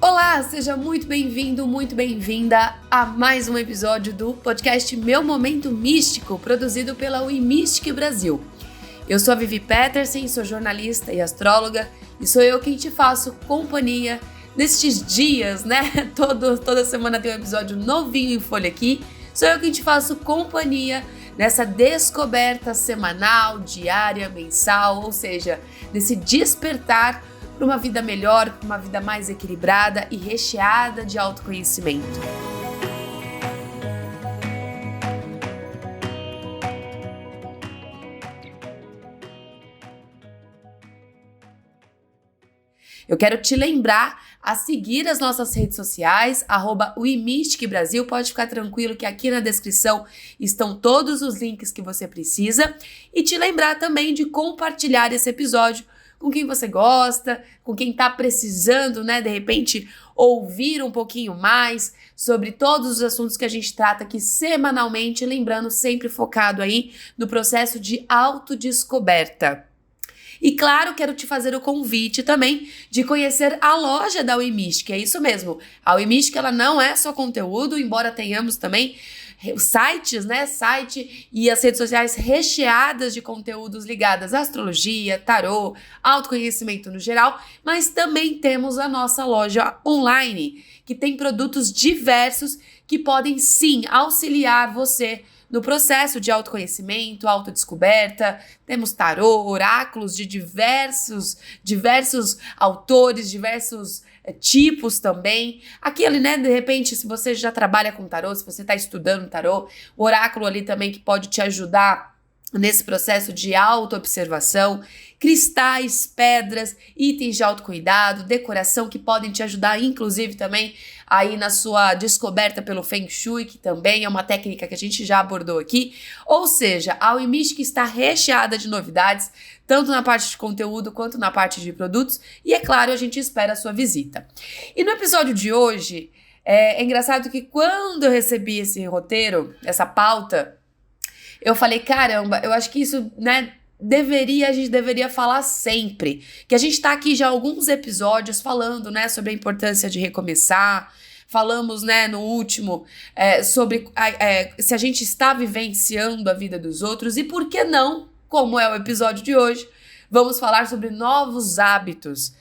Olá, seja muito bem-vindo, muito bem-vinda a mais um episódio do podcast Meu Momento Místico, produzido pela WeMystic Brasil. Eu sou a Vivi Petersen, sou jornalista e astróloga e sou eu quem te faço companhia nestes dias, né? Toda semana tem um episódio novinho em folha aqui. Sou eu quem te faço companhia nessa descoberta semanal, diária, mensal, ou seja, nesse despertar para uma vida melhor, para uma vida mais equilibrada e recheada de autoconhecimento. Eu quero te lembrar a seguir as nossas redes sociais, @WeMystic Brasil. Pode ficar tranquilo que aqui na descrição estão todos os links que você precisa. E te lembrar também de compartilhar esse episódio com quem você gosta, com quem está precisando, né, de repente, ouvir um pouquinho mais sobre todos os assuntos que a gente trata aqui semanalmente, lembrando sempre focado aí no processo de autodescoberta. E claro, quero te fazer o convite também de conhecer a loja da WeMystic, é isso mesmo. A WeMystic, ela não é só conteúdo, embora tenhamos também os sites, né? Site e as redes sociais recheadas de conteúdos ligados à astrologia, tarô, autoconhecimento no geral, mas também temos a nossa loja online, que tem produtos diversos que podem sim auxiliar você no processo de autoconhecimento, autodescoberta. Temos tarô, oráculos de diversos autores, diversos tipos também. Aquele, né, de repente, se você já trabalha com tarô, se você está estudando tarô, o oráculo ali também que pode te ajudar nesse processo de autoobservação, cristais, pedras, itens de autocuidado, decoração que podem te ajudar, inclusive também aí na sua descoberta pelo Feng Shui, que também é uma técnica que a gente já abordou aqui. Ou seja, a WeMystic está recheada de novidades, tanto na parte de conteúdo quanto na parte de produtos, e é claro, a gente espera a sua visita. E no episódio de hoje, é engraçado que quando eu recebi esse roteiro, essa pauta, eu falei, caramba, eu acho que isso, né, a gente deveria falar sempre. Que a gente tá aqui já há alguns episódios falando, né, sobre a importância de recomeçar. Falamos, né, no último, sobre se a gente está vivenciando a vida dos outros. E por que não, como é o episódio de hoje, vamos falar sobre novos hábitos.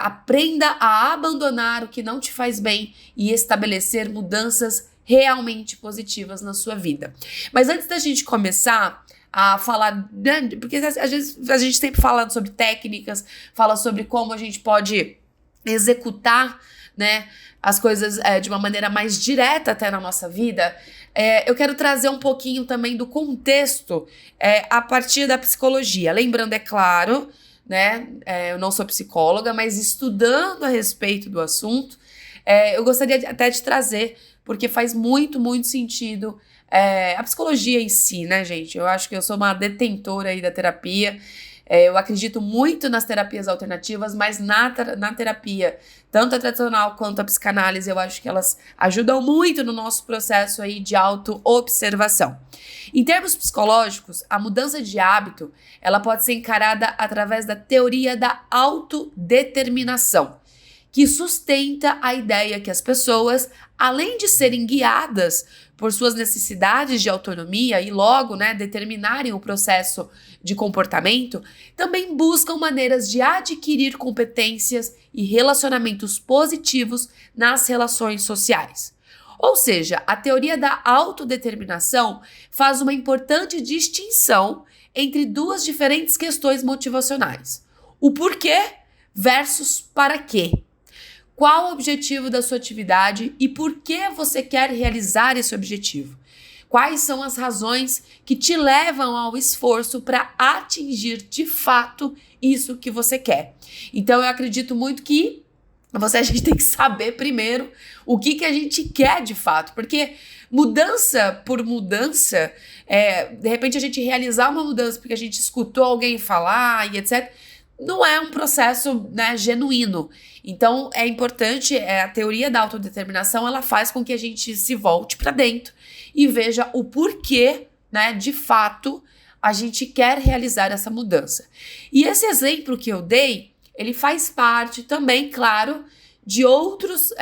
Aprenda a abandonar o que não te faz bem e estabelecer mudanças realmente positivas na sua vida. Mas antes da gente começar a falar, né, porque às vezes a gente sempre fala sobre técnicas, fala sobre como a gente pode executar, né, as coisas de uma maneira mais direta até na nossa vida, eu quero trazer um pouquinho também do contexto a partir da psicologia. Lembrando, é claro, né, eu não sou psicóloga, mas estudando a respeito do assunto, eu gostaria até de trazer, porque faz muito, muito sentido a psicologia em si, né, gente? Eu acho que eu sou uma detentora aí da terapia. Eu acredito muito nas terapias alternativas, mas na terapia, tanto a tradicional quanto a psicanálise, eu acho que elas ajudam muito no nosso processo aí de auto-observação. Em termos psicológicos, a mudança de hábito, ela pode ser encarada através da teoria da autodeterminação, que sustenta a ideia que as pessoas, além de serem guiadas por suas necessidades de autonomia e logo, né, determinarem o processo de comportamento, também buscam maneiras de adquirir competências e relacionamentos positivos nas relações sociais. Ou seja, a teoria da autodeterminação faz uma importante distinção entre duas diferentes questões motivacionais: o porquê versus para quê. Qual o objetivo da sua atividade e por que você quer realizar esse objetivo? Quais são as razões que te levam ao esforço para atingir de fato isso que você quer? Então eu acredito muito que a gente tem que saber primeiro o que a gente quer de fato, porque mudança por mudança, de repente a gente realizar uma mudança porque a gente escutou alguém falar e etc., não é um processo, né, genuíno. Então é importante, a teoria da autodeterminação, ela faz com que a gente se volte para dentro e veja o porquê, né, de fato a gente quer realizar essa mudança. E esse exemplo que eu dei, ele faz parte também, claro, de outros,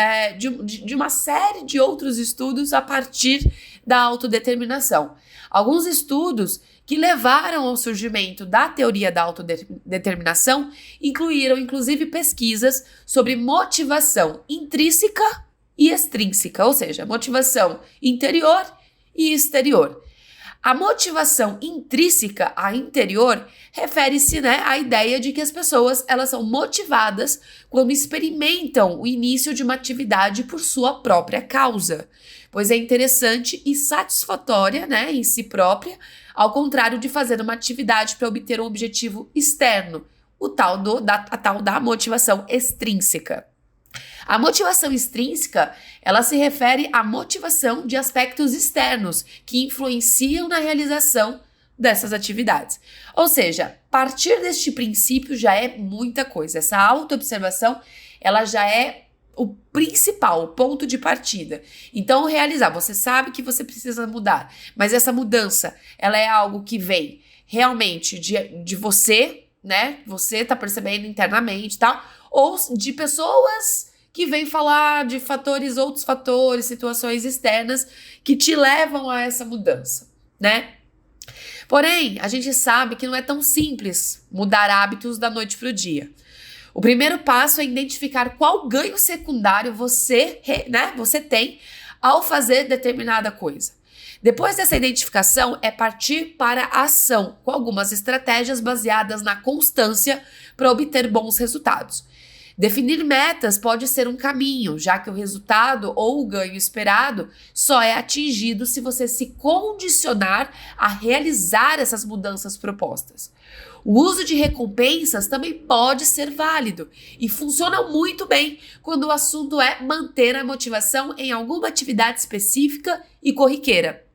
de uma série de outros estudos a partir da autodeterminação. Alguns estudos que levaram ao surgimento da teoria da autodeterminação incluíram, inclusive, pesquisas sobre motivação intrínseca e extrínseca, ou seja, motivação interior e exterior. A motivação intrínseca, a interior, refere-se, à ideia de que as pessoas elas são motivadas quando experimentam o início de uma atividade por sua própria causa, pois é interessante e satisfatória, em si própria, ao contrário de fazer uma atividade para obter um objetivo externo, a tal da motivação extrínseca. A motivação extrínseca, ela se refere à motivação de aspectos externos que influenciam na realização dessas atividades. Ou seja, partir deste princípio já é muita coisa. Essa autoobservação, ela já é o principal, o ponto de partida. Então, você sabe que você precisa mudar, mas essa mudança, ela é algo que vem realmente de você, Você tá percebendo internamente e tal, ou de pessoas que vem falar de outros fatores, situações externas que te levam a essa mudança, Porém, a gente sabe que não é tão simples mudar hábitos da noite para o dia. O primeiro passo é identificar qual ganho secundário você tem ao fazer determinada coisa. Depois dessa identificação, é partir para a ação, com algumas estratégias baseadas na constância para obter bons resultados. Definir metas pode ser um caminho, já que o resultado ou o ganho esperado só é atingido se você se condicionar a realizar essas mudanças propostas. O uso de recompensas também pode ser válido e funciona muito bem quando o assunto é manter a motivação em alguma atividade específica e corriqueira.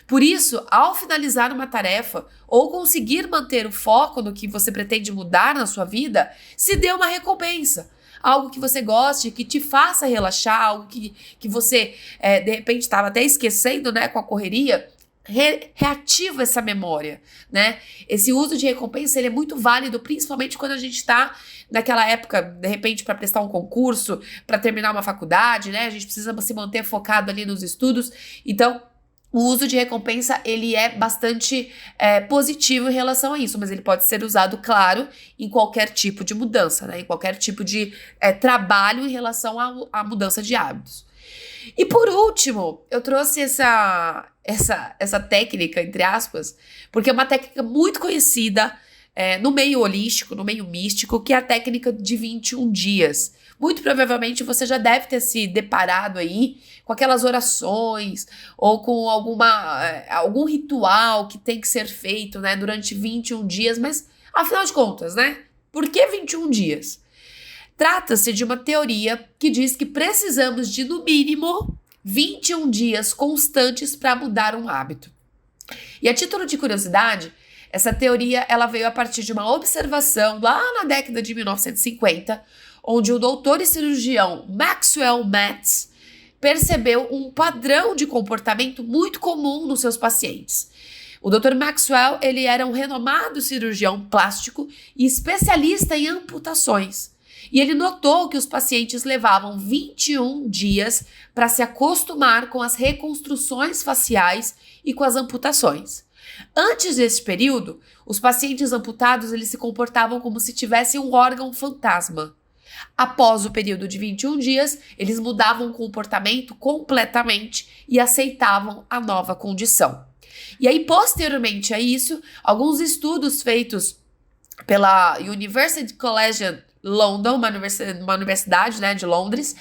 Por isso, ao finalizar uma tarefa ou conseguir manter o foco no que você pretende mudar na sua vida, se dê uma recompensa. Algo que você goste, que te faça relaxar, algo que você, de repente, estava até esquecendo, com a correria, reativa essa memória, Esse uso de recompensa, ele é muito válido, principalmente quando a gente está naquela época, de repente, para prestar um concurso, para terminar uma faculdade, A gente precisa se manter focado ali nos estudos. Então, o uso de recompensa, ele é bastante positivo em relação a isso, mas ele pode ser usado, claro, em qualquer tipo de mudança, Em qualquer tipo de trabalho em relação à mudança de hábitos. E por último, eu trouxe essa técnica, entre aspas, porque é uma técnica muito conhecida no meio holístico, no meio místico, que é a técnica de 21 dias. Muito provavelmente você já deve ter se deparado aí com aquelas orações ou com algum ritual que tem que ser feito, durante 21 dias, mas afinal de contas, Por que 21 dias? Trata-se de uma teoria que diz que precisamos de, no mínimo, 21 dias constantes para mudar um hábito. E a título de curiosidade, essa teoria ela veio a partir de uma observação lá na década de 1950, onde o doutor e cirurgião Maxwell Maltz percebeu um padrão de comportamento muito comum nos seus pacientes. O Dr. Maxwell, ele era um renomado cirurgião plástico e especialista em amputações. E ele notou que os pacientes levavam 21 dias para se acostumar com as reconstruções faciais e com as amputações. Antes desse período, os pacientes amputados eles se comportavam como se tivessem um órgão fantasma. Após o período de 21 dias, eles mudavam o comportamento completamente e aceitavam a nova condição. E aí, posteriormente a isso, alguns estudos feitos pela University College London, uma universidade de Londres,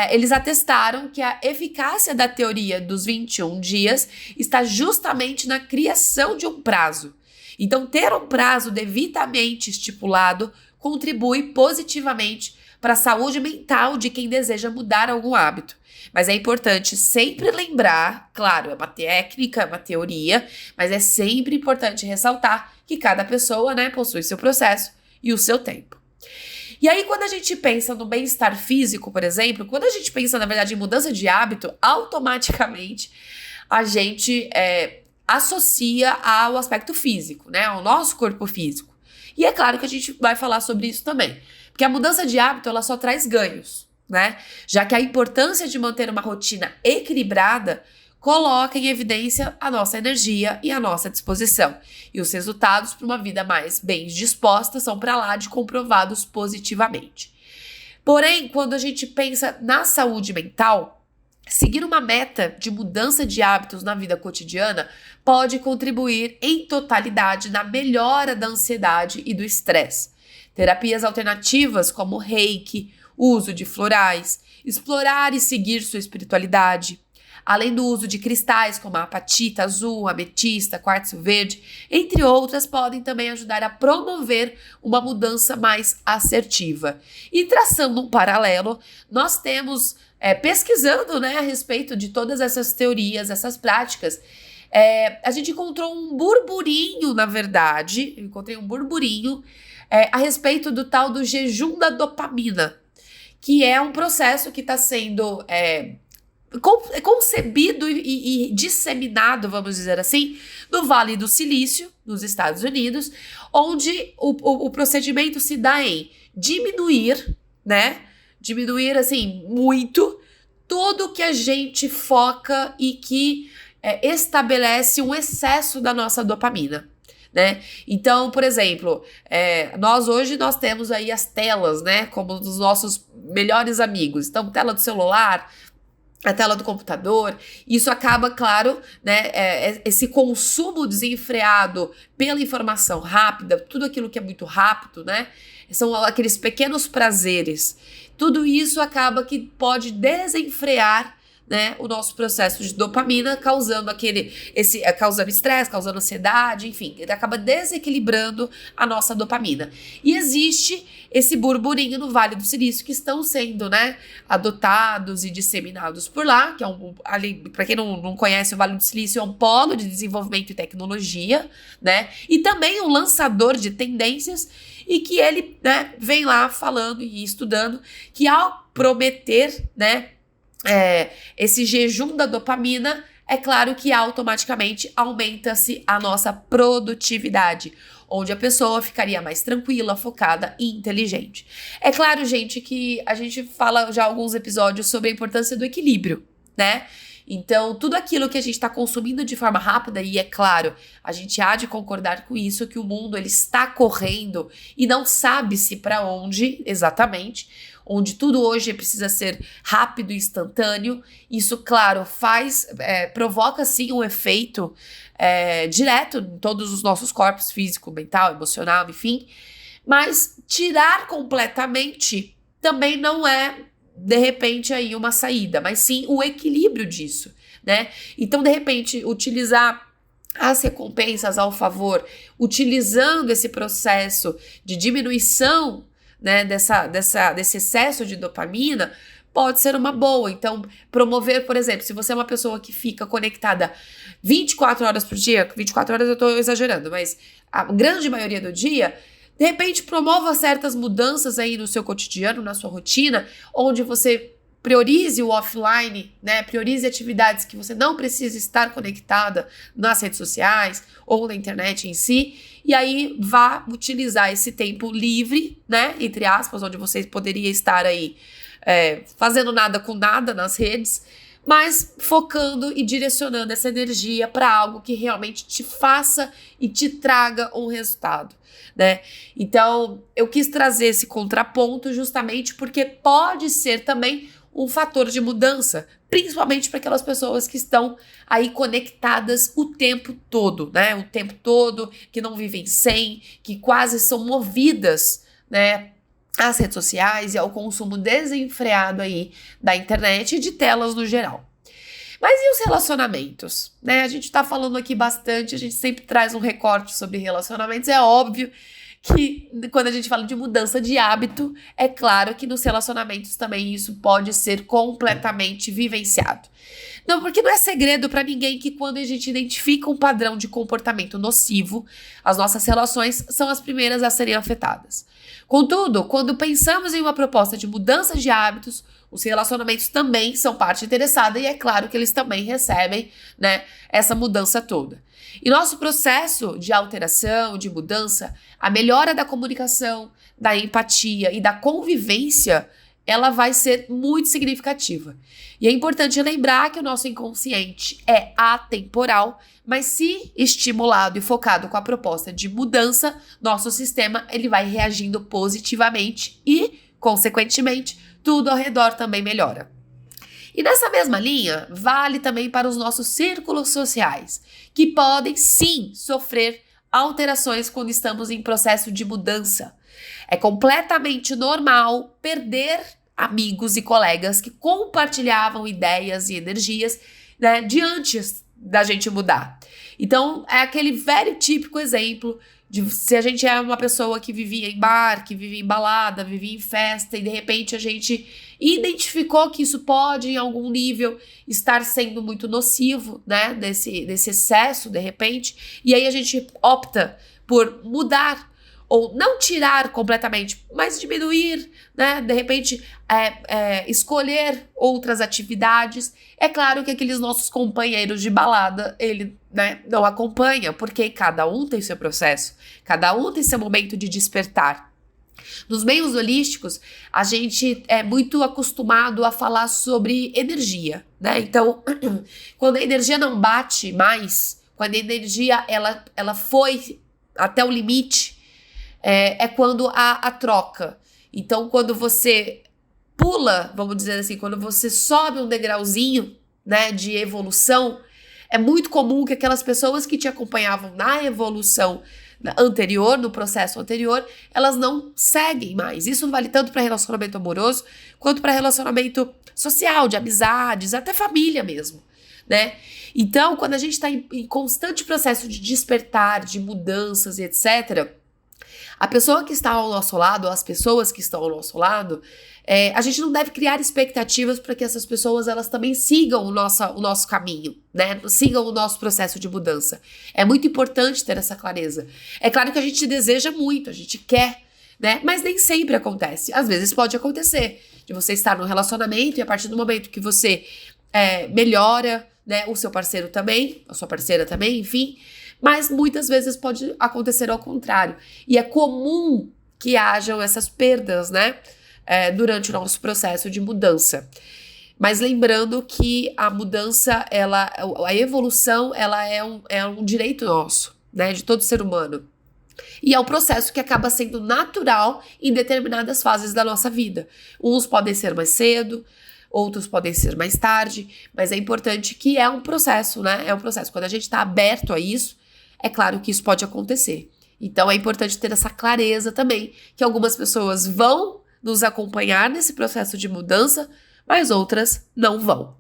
eles atestaram que a eficácia da teoria dos 21 dias está justamente na criação de um prazo. Então, ter um prazo devidamente estipulado contribui positivamente para a saúde mental de quem deseja mudar algum hábito. Mas é importante sempre lembrar, claro, é uma técnica, é uma teoria, mas é sempre importante ressaltar que cada pessoa, possui seu processo e o seu tempo. E aí, quando a gente pensa no bem-estar físico, por exemplo, quando a gente pensa, na verdade, em mudança de hábito, automaticamente a gente associa ao aspecto físico, ao nosso corpo físico. E é claro que a gente vai falar sobre isso também, porque a mudança de hábito, ela só traz ganhos, né? Já que a importância de manter uma rotina equilibrada coloca em evidência a nossa energia e a nossa disposição. E os resultados para uma vida mais bem disposta são para lá de comprovados positivamente. Porém, quando a gente pensa na saúde mental, seguir uma meta de mudança de hábitos na vida cotidiana pode contribuir em totalidade na melhora da ansiedade e do estresse. Terapias alternativas como Reiki, uso de florais, explorar e seguir sua espiritualidade, além do uso de cristais como a apatita azul, ametista, quartzo verde, entre outras, podem também ajudar a promover uma mudança mais assertiva. E traçando um paralelo, nós temos, pesquisando, né, a respeito de todas essas teorias, essas práticas, a gente encontrou um burburinho, na verdade, eu encontrei um burburinho a respeito do tal do jejum da dopamina, que é um processo que está sendo concebido e disseminado, vamos dizer assim, no Vale do Silício, nos Estados Unidos, onde o procedimento se dá em diminuir, né? Diminuir, assim, muito tudo que a gente foca e que estabelece um excesso da nossa dopamina, né? Então, por exemplo, nós temos aí as telas, né, como dos nossos melhores amigos. Então, tela do celular, a tela do computador, isso acaba, claro, né, esse consumo desenfreado pela informação rápida, tudo aquilo que é muito rápido, né, são aqueles pequenos prazeres. Tudo isso acaba que pode desenfrear, né, o nosso processo de dopamina, causando causando estresse, causando ansiedade, enfim, ele acaba desequilibrando a nossa dopamina. E existe esse burburinho no Vale do Silício que estão sendo, né, adotados e disseminados por lá, que para quem não conhece, o Vale do Silício é um polo de desenvolvimento e tecnologia, né, e também um lançador de tendências, e que ele, né, vem lá falando e estudando que ao prometer, né, esse jejum da dopamina, é claro que automaticamente aumenta-se a nossa produtividade, onde a pessoa ficaria mais tranquila, focada e inteligente. É claro, gente, que a gente fala já alguns episódios sobre a importância do equilíbrio, né? Então, tudo aquilo que a gente está consumindo de forma rápida, e é claro, a gente há de concordar com isso, que o mundo ele está correndo e não sabe-se para onde exatamente, onde tudo hoje precisa ser rápido e instantâneo. Isso, claro, provoca sim um efeito direto em todos os nossos corpos, físico, mental, emocional, enfim. Mas tirar completamente também não é, de repente, aí uma saída, mas sim o equilíbrio disso, né? Então, de repente, utilizar as recompensas ao favor, utilizando esse processo de diminuição, né, desse excesso de dopamina, pode ser uma boa. Então, promover, por exemplo, se você é uma pessoa que fica conectada 24 horas por dia, 24 horas eu tô exagerando, mas a grande maioria do dia, de repente promova certas mudanças aí no seu cotidiano, na sua rotina, onde você priorize o offline, né? Priorize atividades que você não precisa estar conectada nas redes sociais ou na internet em si, e aí vá utilizar esse tempo livre, né? Entre aspas, onde você poderia estar aí fazendo nada com nada nas redes, mas focando e direcionando essa energia para algo que realmente te faça e te traga um resultado, né? Então, eu quis trazer esse contraponto justamente porque pode ser também um fator de mudança, principalmente para aquelas pessoas que estão aí conectadas o tempo todo, né? O tempo todo, que não vivem sem, que quase são movidas, né, às redes sociais e ao consumo desenfreado aí da internet e de telas no geral. Mas e os relacionamentos, né? A gente tá falando aqui bastante, a gente sempre traz um recorte sobre relacionamentos, é óbvio que quando a gente fala de mudança de hábito, é claro que nos relacionamentos também isso pode ser completamente vivenciado. Não, porque não é segredo para ninguém que quando a gente identifica um padrão de comportamento nocivo, as nossas relações são as primeiras a serem afetadas. Contudo, quando pensamos em uma proposta de mudança de hábitos, os relacionamentos também são parte interessada e é claro que eles também recebem, né, essa mudança toda. E nosso processo de alteração, de mudança, a melhora da comunicação, da empatia e da convivência ela vai ser muito significativa. E é importante lembrar que o nosso inconsciente é atemporal, mas se estimulado e focado com a proposta de mudança, nosso sistema ele vai reagindo positivamente e, consequentemente, tudo ao redor também melhora. E nessa mesma linha, vale também para os nossos círculos sociais, que podem sim sofrer alterações quando estamos em processo de mudança. É completamente normal perder amigos e colegas que compartilhavam ideias e energias, né, de antes da gente mudar. Então, é aquele velho típico exemplo de se a gente é uma pessoa que vivia em bar, que vivia em balada, vivia em festa e de repente a gente identificou que isso pode, em algum nível, estar sendo muito nocivo, né, desse excesso, de repente, e aí a gente opta por mudar ou não tirar completamente, mas diminuir, né? De repente, escolher outras atividades. É claro que aqueles nossos companheiros de balada, ele, né, não acompanha, porque cada um tem seu processo, cada um tem seu momento de despertar. Nos meios holísticos, a gente é muito acostumado a falar sobre energia, né? Então, quando a energia não bate mais, quando a energia ela foi até o limite, é quando há a troca. Então, quando você pula, vamos dizer assim, quando você sobe um degrauzinho, né, de evolução, é muito comum que aquelas pessoas que te acompanhavam na evolução anterior, no processo anterior, elas não seguem mais. Isso vale tanto para relacionamento amoroso, quanto para relacionamento social, de amizades, até família mesmo, né? Então, quando a gente está em constante processo de despertar, de mudanças e etc., a pessoa que está ao nosso lado, ou as pessoas que estão ao nosso lado, a gente não deve criar expectativas para que essas pessoas elas também sigam o nosso caminho, né? Sigam o nosso processo de mudança. É muito importante ter essa clareza. É claro que a gente deseja muito, a gente quer, né? Mas nem sempre acontece. Às vezes pode acontecer de você estar num relacionamento e a partir do momento que você melhora, né? O seu parceiro também, a sua parceira também, enfim. Mas muitas vezes pode acontecer ao contrário. E é comum que hajam essas perdas, né? Durante o nosso processo de mudança. Mas lembrando que a mudança, a evolução, ela é um direito nosso, né? De todo ser humano. E é um processo que acaba sendo natural em determinadas fases da nossa vida. Uns podem ser mais cedo, outros podem ser mais tarde, mas é importante que é um processo, né? É um processo. Quando a gente está aberto a isso, é claro que isso pode acontecer. Então é importante ter essa clareza também, que algumas pessoas vão nos acompanhar nesse processo de mudança, mas outras não vão.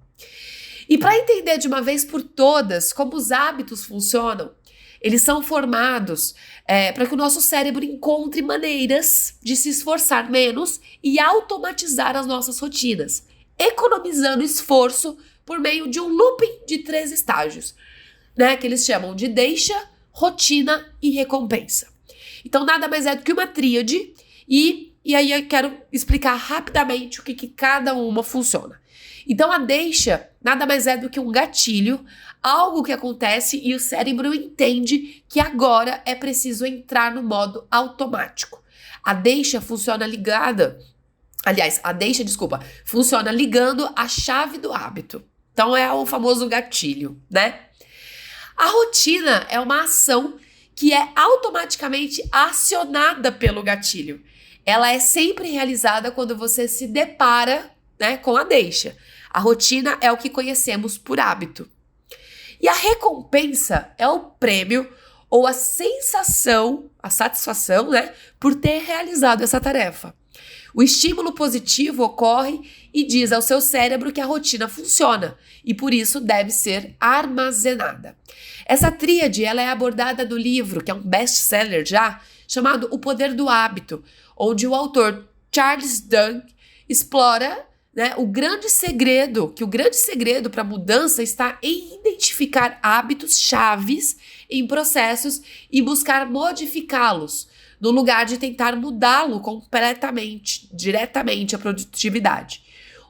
E para entender de uma vez por todas como os hábitos funcionam, eles são formados para que o nosso cérebro encontre maneiras de se esforçar menos e automatizar as nossas rotinas, economizando esforço por meio de um looping de 3 estágios, né, que eles chamam de deixa, rotina e recompensa. Então, nada mais é do que uma tríade e aí eu quero explicar rapidamente o que cada uma funciona. Então, a deixa nada mais é do que um gatilho, algo que acontece e o cérebro entende que agora é preciso entrar no modo automático. A deixa funciona funciona ligando a chave do hábito. Então, é o famoso gatilho, né? A rotina é uma ação que é automaticamente acionada pelo gatilho. Ela é sempre realizada quando você se depara, né, com a deixa. A rotina é o que conhecemos por hábito. E a recompensa é o prêmio ou a sensação, a satisfação, né, por ter realizado essa tarefa. O estímulo positivo ocorre e diz ao seu cérebro que a rotina funciona e por isso deve ser armazenada. Essa tríade ela é abordada no livro, que é um best-seller já, chamado O Poder do Hábito, onde o autor Charles Duhigg explora, né, o grande segredo para a mudança está em identificar hábitos chaves em processos e buscar modificá-los, no lugar de tentar mudá-lo completamente, diretamente a produtividade.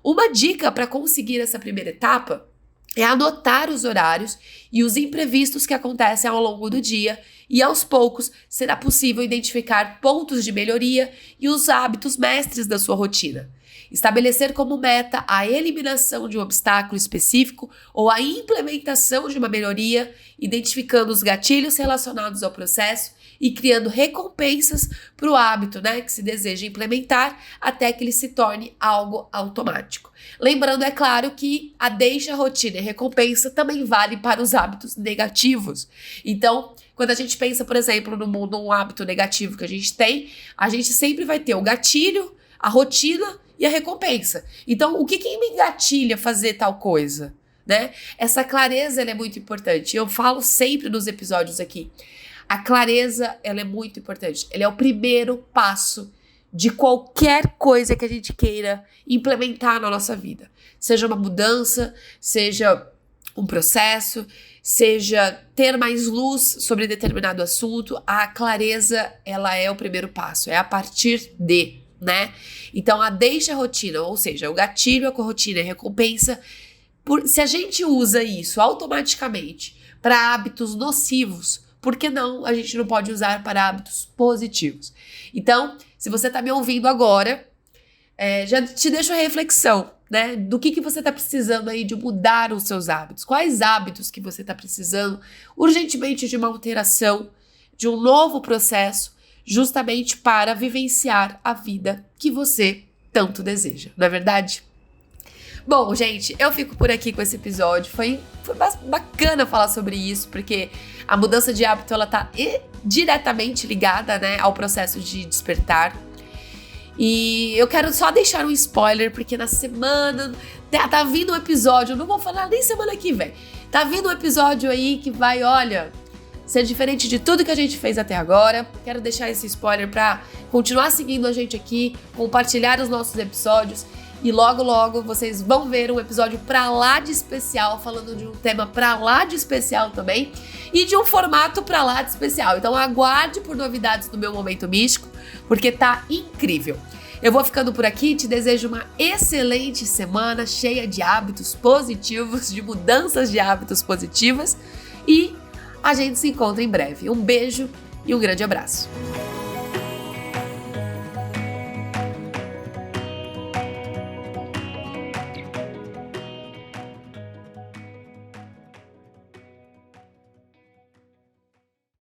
Uma dica para conseguir essa primeira etapa é anotar os horários e os imprevistos que acontecem ao longo do dia e aos poucos será possível identificar pontos de melhoria e os hábitos mestres da sua rotina. Estabelecer como meta a eliminação de um obstáculo específico ou a implementação de uma melhoria, identificando os gatilhos relacionados ao processo e criando recompensas para o hábito, né, que se deseja implementar até que ele se torne algo automático. Lembrando, é claro, que a deixa, rotina e recompensa também vale para os hábitos negativos. Então, quando a gente pensa, por exemplo, num hábito negativo que a gente sempre vai ter o gatilho, a rotina e a recompensa. Então, o que me engatilha a fazer tal coisa, né? Essa clareza, ela é muito importante. Eu falo sempre nos episódios aqui. A clareza, ela é muito importante. Ela é o primeiro passo de qualquer coisa que a gente queira implementar na nossa vida. Seja uma mudança, seja um processo, seja ter mais luz sobre determinado assunto. A clareza, ela é o primeiro passo. É a partir de, né? Então, a deixa rotina, ou seja, o gatilho, a rotina e a recompensa, se a gente usa isso automaticamente para hábitos nocivos, por que não a gente não pode usar para hábitos positivos? Então, se você está me ouvindo agora, já te deixo a reflexão, né? Do que você está precisando aí de mudar os seus hábitos? Quais hábitos que você está precisando urgentemente de uma alteração, de um novo processo, justamente para vivenciar a vida que você tanto deseja, não é verdade? Bom, gente, eu fico por aqui com esse episódio. Foi bacana falar sobre isso, porque a mudança de hábito, ela tá diretamente ligada, né, ao processo de despertar. E eu quero só deixar um spoiler, porque na semana tá vindo um episódio, não vou falar nem semana que vem, tá vindo um episódio aí que vai, olha, ser diferente de tudo que a gente fez até agora. Quero deixar esse spoiler pra continuar seguindo a gente aqui, compartilhar os nossos episódios. E logo, logo, vocês vão ver um episódio pra lá de especial, falando de um tema pra lá de especial também, e de um formato pra lá de especial. Então aguarde por novidades do meu Momento Místico, porque tá incrível. Eu vou ficando por aqui, te desejo uma excelente semana, cheia de hábitos positivos, de mudanças de hábitos positivas, e a gente se encontra em breve. Um beijo e um grande abraço.